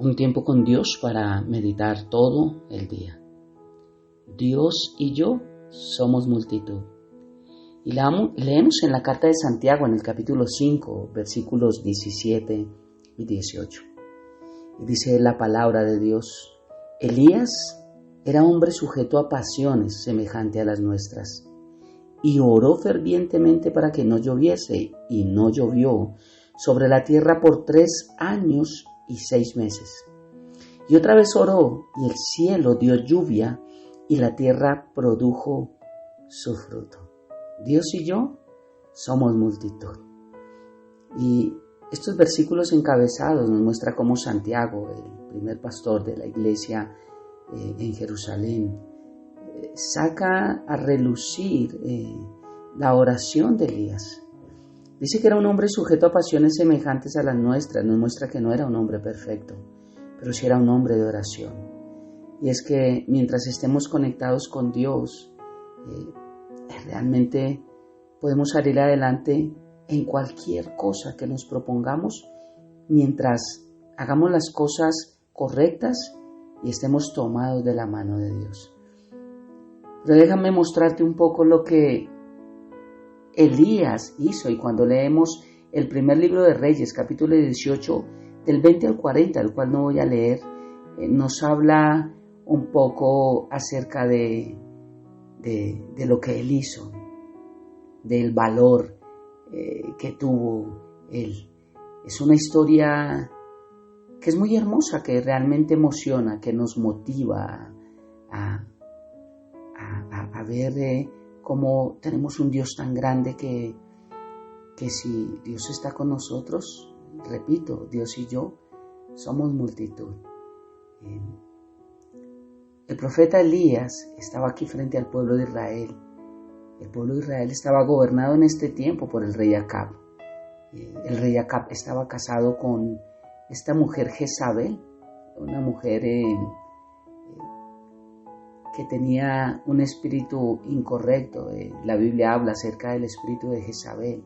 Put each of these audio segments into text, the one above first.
Un tiempo con Dios para meditar todo el día. Dios y yo somos multitud. Y leemos en la carta de Santiago en el capítulo 5, versículos 17 y 18. Y dice la palabra de Dios: Elías era hombre sujeto a pasiones semejante a las nuestras, y oró fervientemente para que no lloviese, y no llovió sobre la tierra por 3 años y 6 meses. Y otra vez oró, y el cielo dio lluvia, y la tierra produjo su fruto. Dios y yo somos multitud. Y estos versículos encabezados nos muestran cómo Santiago, el primer pastor de la iglesia en Jerusalén, saca a relucir la oración de Elías. Dice que era un hombre sujeto a pasiones semejantes a las nuestras. Nos muestra que no era un hombre perfecto, pero sí era un hombre de oración. Y es que mientras estemos conectados con Dios, realmente podemos salir adelante en cualquier cosa que nos propongamos, mientras hagamos las cosas correctas y estemos tomados de la mano de Dios. Pero déjame mostrarte un poco lo que Elías hizo, y cuando leemos el primer libro de Reyes, capítulo 18, del 20 al 40, el cual no voy a leer, nos habla un poco acerca de lo que él hizo, del valor que tuvo él. Es una historia que es muy hermosa, que realmente emociona, que nos motiva a ver cómo tenemos un Dios tan grande que si Dios está con nosotros, repito, Dios y yo somos multitud. El profeta Elías estaba aquí frente al pueblo de Israel. El pueblo de Israel estaba gobernado en este tiempo por el rey Acab. El rey Acab estaba casado con esta mujer Jezabel, una mujer que tenía un espíritu incorrecto. La Biblia habla acerca del espíritu de Jezabel.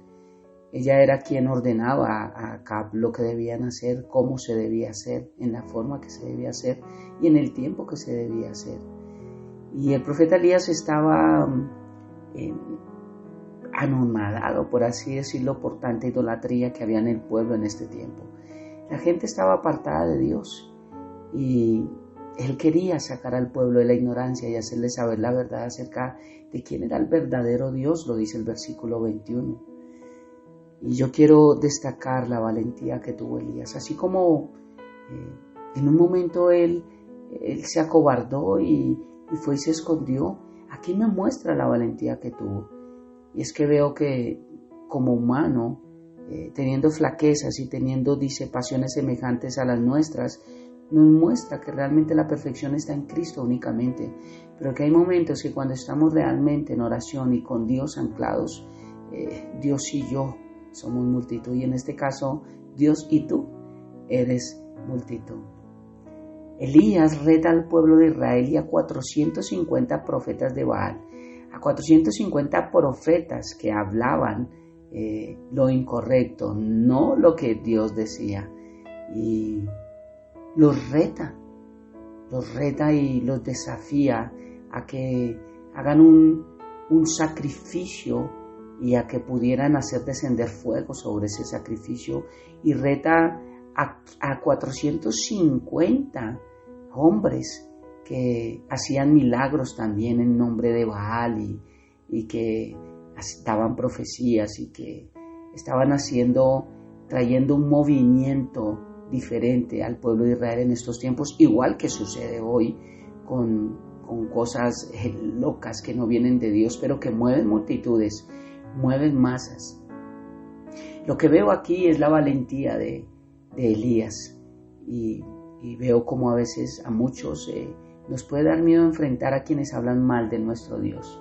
Ella era quien ordenaba a Acab lo que debían hacer, cómo se debía hacer, en la forma que se debía hacer y en el tiempo que se debía hacer. Y el profeta Elías estaba anonadado, por así decirlo, por tanta idolatría que había en el pueblo en este tiempo. La gente estaba apartada de Dios y él quería sacar al pueblo de la ignorancia y hacerle saber la verdad acerca de quién era el verdadero Dios, lo dice el versículo 21. Y yo quiero destacar la valentía que tuvo Elías, así como en un momento él se acobardó y fue y se escondió. Aquí me muestra la valentía que tuvo. Y es que veo que como humano, teniendo flaquezas y teniendo pasiones semejantes a las nuestras, nos muestra que realmente la perfección está en Cristo únicamente, pero que hay momentos que cuando estamos realmente en oración y con Dios anclados, Dios y yo somos multitud, y en este caso Dios y tú eres multitud. Elías reta al pueblo de Israel y a 450 profetas de Baal, a 450 profetas que hablaban lo incorrecto, no lo que Dios decía, y los reta y los desafía a que hagan un sacrificio y a que pudieran hacer descender fuego sobre ese sacrificio, y reta a 450 hombres que hacían milagros también en nombre de Baal y que daban profecías y que estaban trayendo un movimiento diferente al pueblo de Israel en estos tiempos, igual que sucede hoy con cosas locas que no vienen de Dios, pero que mueven multitudes, mueven masas. Lo que veo aquí es la valentía de Elías, y veo como a veces a muchos nos puede dar miedo enfrentar a quienes hablan mal de nuestro Dios.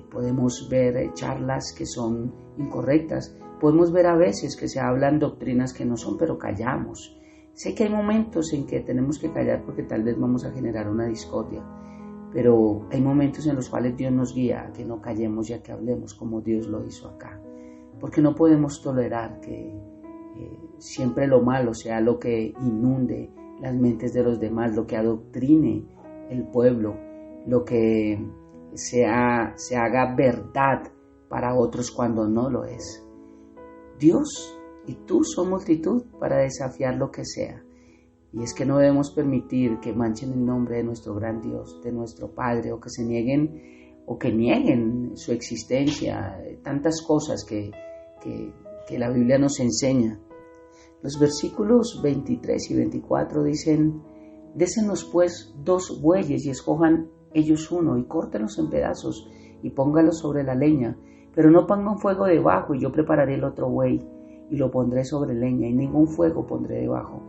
Podemos ver charlas que son incorrectas, podemos ver a veces que se hablan doctrinas que no son, pero callamos. Sé que hay momentos en que tenemos que callar porque tal vez vamos a generar una discordia, pero hay momentos en los cuales Dios nos guía a que no callemos y a que hablemos como Dios lo hizo acá, porque no podemos tolerar que siempre lo malo sea lo que inunde las mentes de los demás, lo que adoctrine el pueblo, lo que se haga verdad para otros cuando no lo es. Dios y tú son multitud para desafiar lo que sea. Y es que no debemos permitir que manchen el nombre de nuestro gran Dios, de nuestro Padre, o que se nieguen o que nieguen su existencia, tantas cosas que la Biblia nos enseña. Los versículos 23 y 24 dicen: désenos pues 2 bueyes y escojan ellos uno y córtenlos en pedazos y póngalos sobre la leña, pero no pongan fuego debajo, y yo prepararé el otro buey y lo pondré sobre leña y ningún fuego pondré debajo.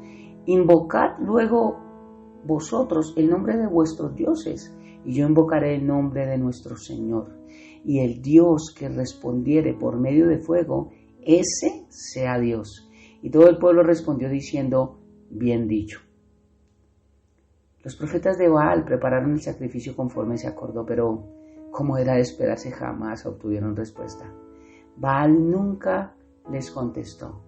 Invocad luego vosotros el nombre de vuestros dioses y yo invocaré el nombre de nuestro Señor, y el Dios que respondiere por medio de fuego, ese sea Dios. Y todo el pueblo respondió diciendo: bien dicho. Los profetas de Baal prepararon el sacrificio conforme se acordó, pero como era de esperarse, jamás obtuvieron respuesta. Baal nunca les contestó.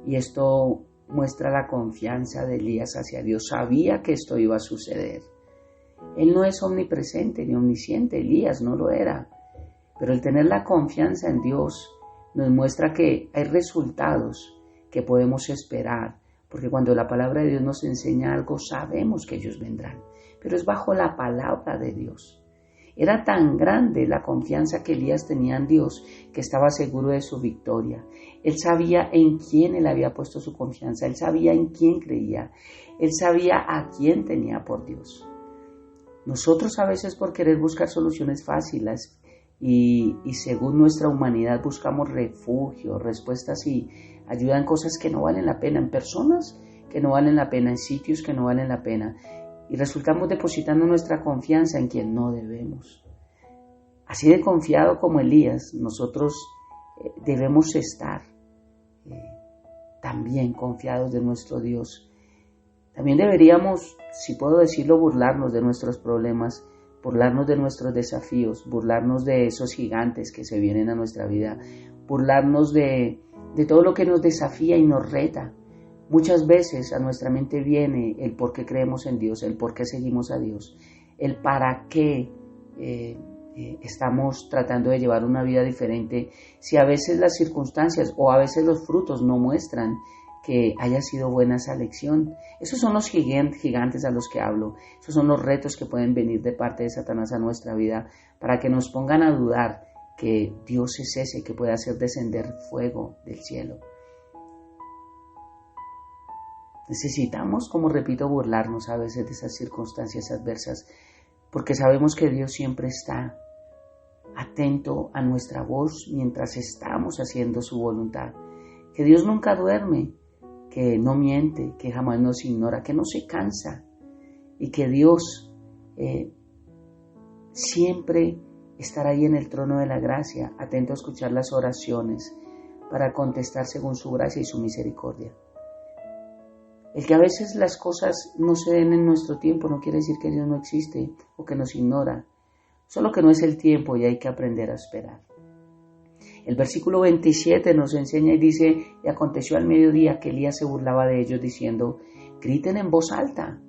Y esto muestra la confianza de Elías hacia Dios. Sabía que esto iba a suceder. Él no es omnipresente ni omnisciente, Elías no lo era. Pero el tener la confianza en Dios nos muestra que hay resultados que podemos esperar, porque cuando la palabra de Dios nos enseña algo, sabemos que ellos vendrán, pero es bajo la palabra de Dios. Era tan grande la confianza que Elías tenía en Dios que estaba seguro de su victoria. Él sabía en quién él había puesto su confianza, él sabía en quién creía, él sabía a quién tenía por Dios. Nosotros a veces, por querer buscar soluciones fáciles y según nuestra humanidad, buscamos refugio, respuestas y ayuda en cosas que no valen la pena, en personas que no valen la pena, en sitios que no valen la pena, y resultamos depositando nuestra confianza en quien no debemos. Así de confiado como Elías, nosotros debemos estar también confiados de nuestro Dios. También deberíamos, si puedo decirlo, burlarnos de nuestros problemas, burlarnos de nuestros desafíos, burlarnos de esos gigantes que se vienen a nuestra vida, burlarnos de todo lo que nos desafía y nos reta. Muchas veces a nuestra mente viene el por qué creemos en Dios, el por qué seguimos a Dios, el para qué estamos tratando de llevar una vida diferente, si a veces las circunstancias o a veces los frutos no muestran que haya sido buena esa elección. Esos son los gigantes a los que hablo, esos son los retos que pueden venir de parte de Satanás a nuestra vida para que nos pongan a dudar que Dios es ese que puede hacer descender fuego del cielo. Necesitamos, como repito, burlarnos a veces de esas circunstancias adversas, porque sabemos que Dios siempre está atento a nuestra voz mientras estamos haciendo su voluntad, que Dios nunca duerme, que no miente, que jamás nos ignora, que no se cansa, y que Dios siempre estará ahí en el trono de la gracia, atento a escuchar las oraciones para contestar según su gracia y su misericordia. El que a veces las cosas no se den en nuestro tiempo no quiere decir que Dios no existe o que nos ignora, solo que no es el tiempo y hay que aprender a esperar. El versículo 27 nos enseña y dice: y aconteció al mediodía que Elías se burlaba de ellos diciendo: griten en voz alta,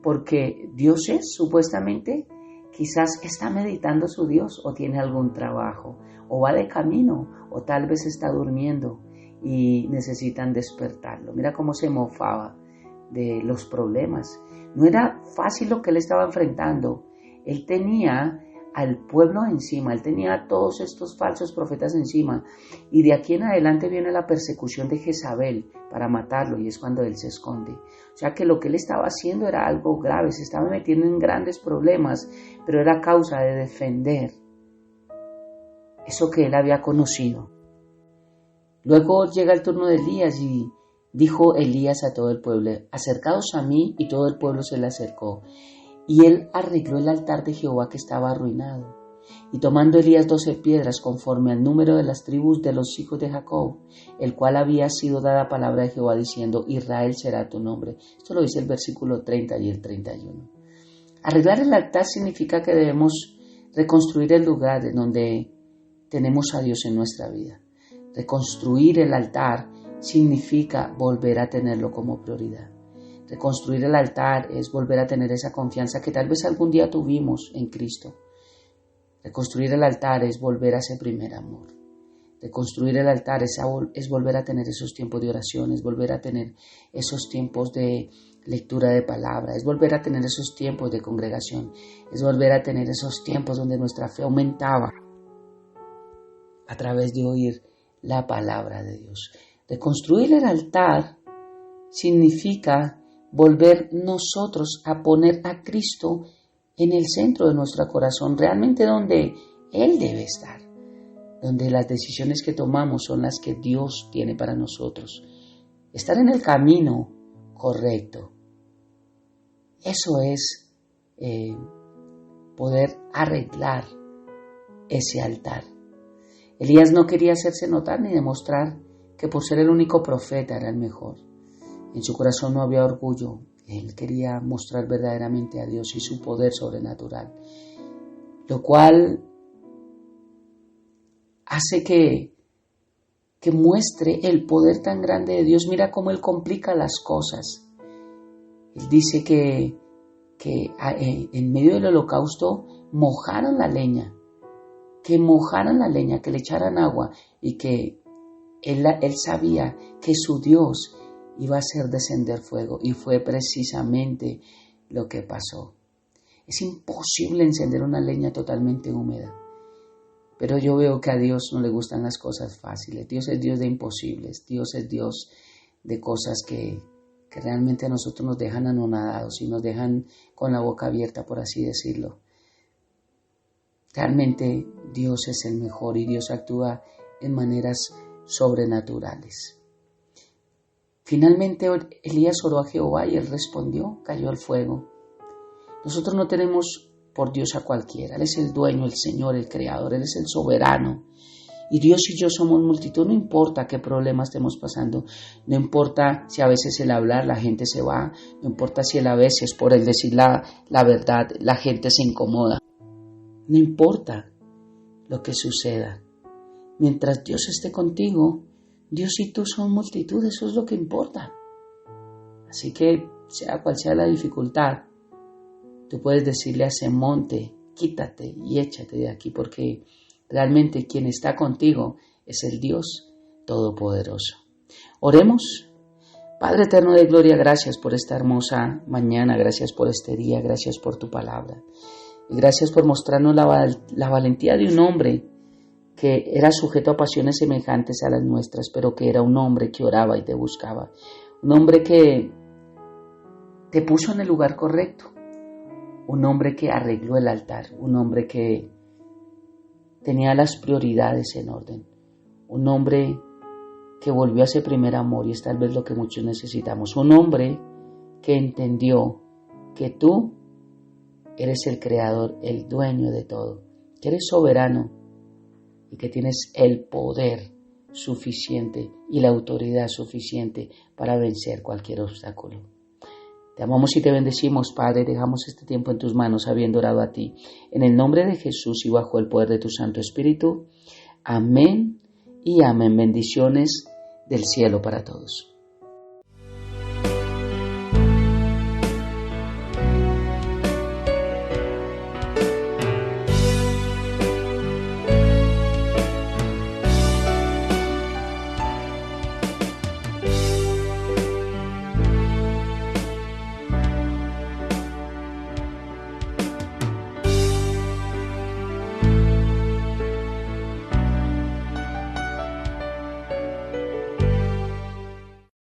porque Dios es, supuestamente, quizás está meditando su Dios o tiene algún trabajo, o va de camino, o tal vez está durmiendo y necesitan despertarlo. Mira cómo se mofaba de los problemas. No era fácil lo que él estaba enfrentando. Él tenía al pueblo encima, él tenía a todos estos falsos profetas encima, y de aquí en adelante viene la persecución de Jezabel para matarlo, y es cuando él se esconde. O sea que lo que él estaba haciendo era algo grave, se estaba metiendo en grandes problemas, pero era causa de defender eso que él había conocido. Luego llega el turno de Elías y dijo Elías a todo el pueblo: acercaos a mí, y todo el pueblo se le acercó. Y él arregló el altar de Jehová que estaba arruinado. Y tomando Elías 12 piedras conforme al número de las tribus de los hijos de Jacob, el cual había sido dada palabra de Jehová diciendo: Israel será tu nombre. Esto lo dice el versículo 30 y el 31. Arreglar el altar significa que debemos reconstruir el lugar en donde tenemos a Dios en nuestra vida. Reconstruir el altar significa volver a tenerlo como prioridad. Reconstruir el altar es volver a tener esa confianza que tal vez algún día tuvimos en Cristo. Reconstruir el altar es volver a ese primer amor. Reconstruir el altar es volver a tener esos tiempos de oración, es volver a tener esos tiempos de lectura de palabra, es volver a tener esos tiempos de congregación, es volver a tener esos tiempos donde nuestra fe aumentaba a través de oír la palabra de Dios. Reconstruir el altar significa volver nosotros a poner a Cristo en el centro de nuestro corazón, realmente donde Él debe estar, donde las decisiones que tomamos son las que Dios tiene para nosotros. Estar en el camino correcto. Eso es poder arreglar ese altar. Elías no quería hacerse notar ni demostrar que por ser el único profeta era el mejor. En su corazón no había orgullo. Él quería mostrar verdaderamente a Dios y su poder sobrenatural, lo cual hace que muestre el poder tan grande de Dios. Mira cómo Él complica las cosas. Él dice que en medio del holocausto mojaron la leña, que le echaran agua y que él sabía que su Dios iba a hacer descender fuego, y fue precisamente lo que pasó. Es imposible encender una leña totalmente húmeda, pero yo veo que a Dios no le gustan las cosas fáciles. Dios es Dios de imposibles, Dios es Dios de cosas que realmente a nosotros nos dejan anonadados y nos dejan con la boca abierta, por así decirlo. Realmente Dios es el mejor y Dios actúa en maneras sobrenaturales. Finalmente Elías oró a Jehová y Él respondió, cayó el fuego. Nosotros no tenemos por Dios a cualquiera. Él es el dueño, el Señor, el Creador, Él es el soberano. Y Dios y yo somos multitud, no importa qué problema estemos pasando, no importa si a veces el hablar la gente se va, no importa si a veces por el decir la verdad la gente se incomoda, no importa lo que suceda. Mientras Dios esté contigo, Dios y tú son multitud, eso es lo que importa. Así que, sea cual sea la dificultad, tú puedes decirle a ese monte, quítate y échate de aquí, porque realmente quien está contigo es el Dios Todopoderoso. Oremos. Padre eterno de gloria, gracias por esta hermosa mañana, gracias por este día, gracias por tu palabra. Y gracias por mostrarnos la valentía de un hombre que era sujeto a pasiones semejantes a las nuestras, pero que era un hombre que oraba y te buscaba. Un hombre que te puso en el lugar correcto. Un hombre que arregló el altar. Un hombre que tenía las prioridades en orden. Un hombre que volvió a ese primer amor, y es tal vez lo que muchos necesitamos. Un hombre que entendió que tú eres el creador, el dueño de todo, que eres soberano y que tienes el poder suficiente y la autoridad suficiente para vencer cualquier obstáculo. Te amamos y te bendecimos, Padre. Dejamos este tiempo en tus manos, habiendo orado a ti. En el nombre de Jesús y bajo el poder de tu Santo Espíritu. Amén y amén. Bendiciones del cielo para todos.